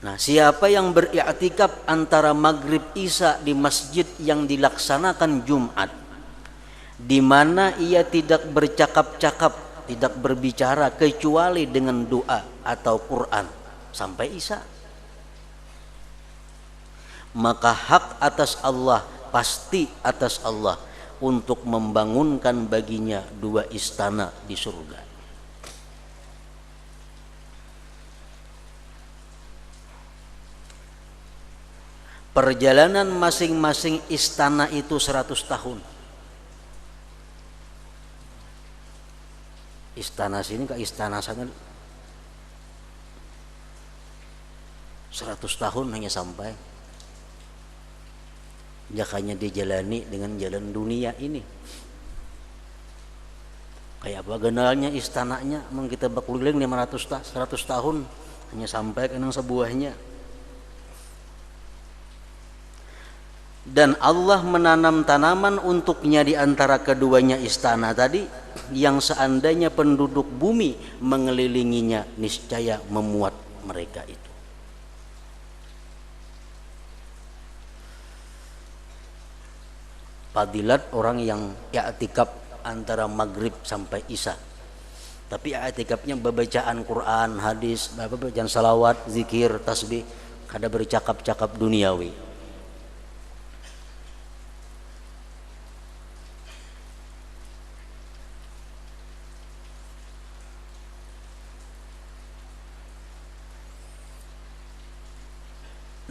Nah, siapa yang beriktikaf antara maghrib isya di masjid yang dilaksanakan Jumat, di mana ia tidak bercakap-cakap, tidak berbicara kecuali dengan doa atau Quran sampai isya, maka hak atas Allah, pasti atas Allah untuk membangunkan baginya 2 istana di surga. Perjalanan masing-masing istana itu 100 tahun. Istana sini ke istana sana 100 tahun hanya sampai. Jakanya dijalani dengan jalan dunia ini. Kayak apa genalnya istananya, emang kita berkeliling 100 tahun hanya sampai ke sebuahnya. Dan Allah menanam tanaman untuknya di antara keduanya istana tadi, yang seandainya penduduk bumi mengelilinginya niscaya memuat mereka itu. Fadilat orang yang i'tikaf antara maghrib sampai isya, tapi i'tikafnya bacaan Quran, hadis, bacaan salawat, zikir, tasbih, kada bercakap-cakap duniawi.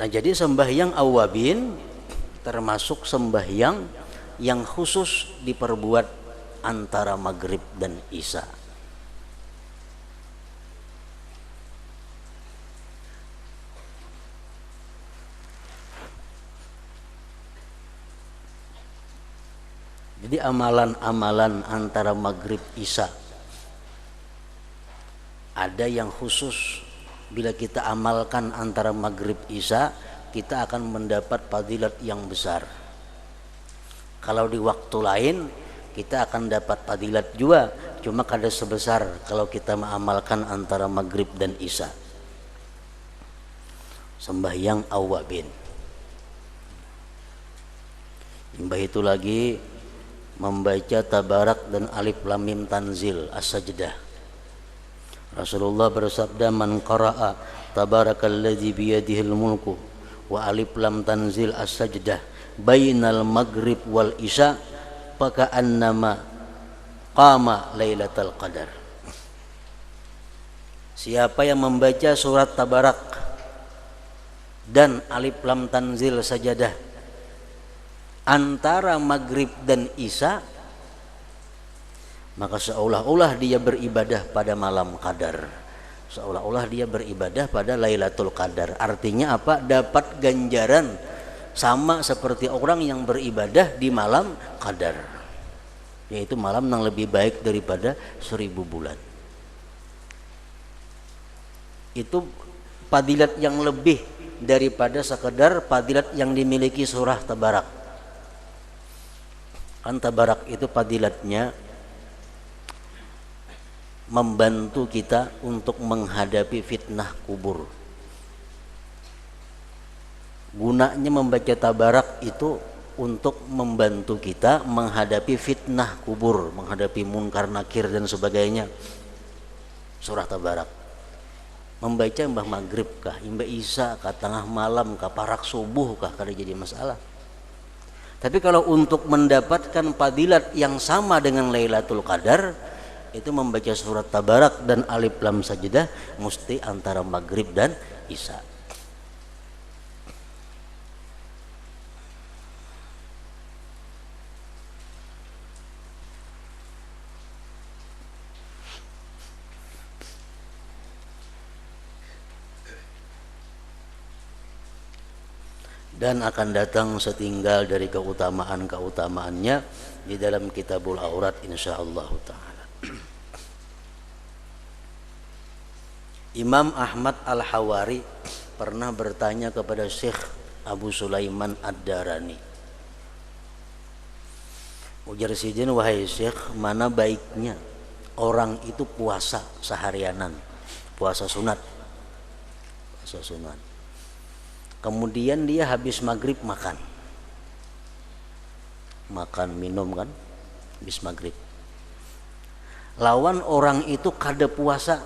Nah, jadi sembahyang awabin termasuk sembahyang yang khusus diperbuat antara maghrib dan isya. Jadi amalan-amalan antara maghrib isya ada yang khusus. Bila kita amalkan antara maghrib isya, kita akan mendapat fadilat yang besar. Kalau di waktu lain kita akan dapat fadilat juga, cuma kada sebesar kalau kita mengamalkan antara maghrib dan isya. Sembahyang awabin. Mbah itu lagi membaca tabarak dan alif lam mim tanzil as-sajdah. Rasulullah bersabda, man qara'a tabarakalladzi biyadihil mulku wa alif lam tanzil as-sajdah bainal maghrib wal isya faka'annama qama lailatul qadar. Siapa yang membaca surat tabarak dan alif lam tanzil sajadah antara maghrib dan isya, maka seolah-olah dia beribadah pada malam qadar, seolah-olah dia beribadah pada Lailatul Qadar. Artinya apa? Dapat ganjaran sama seperti orang yang beribadah di malam qadar, yaitu malam yang lebih baik daripada 1000 bulan. Itu fadilat yang lebih daripada sekedar fadilat yang dimiliki surah tabarak. Kan tabarak itu fadilatnya membantu kita untuk menghadapi fitnah kubur. Gunanya membaca tabarak itu untuk membantu kita menghadapi fitnah kubur, menghadapi munkar nakir dan sebagainya. Surah tabarak. Membaca mbah maghrib kah, mbah isya kah, tengah malam kah, parak subuh kah, kada jadi masalah. Tapi kalau untuk mendapatkan fadilat yang sama dengan Lailatul Qadar, itu membaca surat tabarak dan alif lam sajdah mesti antara maghrib dan isya. Dan akan datang setinggal dari keutamaan-keutamaannya di dalam Kitabul Aurat insyaallah ta'ala. Imam Ahmad Al-Hawari pernah bertanya kepada Syekh Abu Sulaiman Ad-Darani. Ujar sidin, wahai Syekh, mana baiknya orang itu puasa seharianan, puasa sunat, puasa sunat. kemudian dia habis maghrib makan minum kan habis maghrib. Lawan orang itu kada puasa